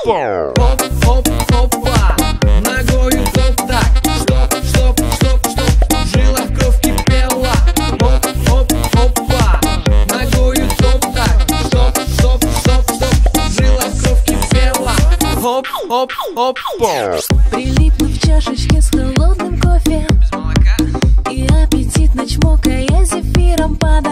Оп-оп-опа, ногою топ-так. Стоп, стоп, стоп, стоп, в жилах кровь кипела. Оп-оп-опа, ногою топ-так. Стоп, стоп, стоп, стоп, в жилах кровь кипела. Оп-оп-опа. Прилипнув в чашечке с холодным кофе, и аппетитно чмокая зефиром падает.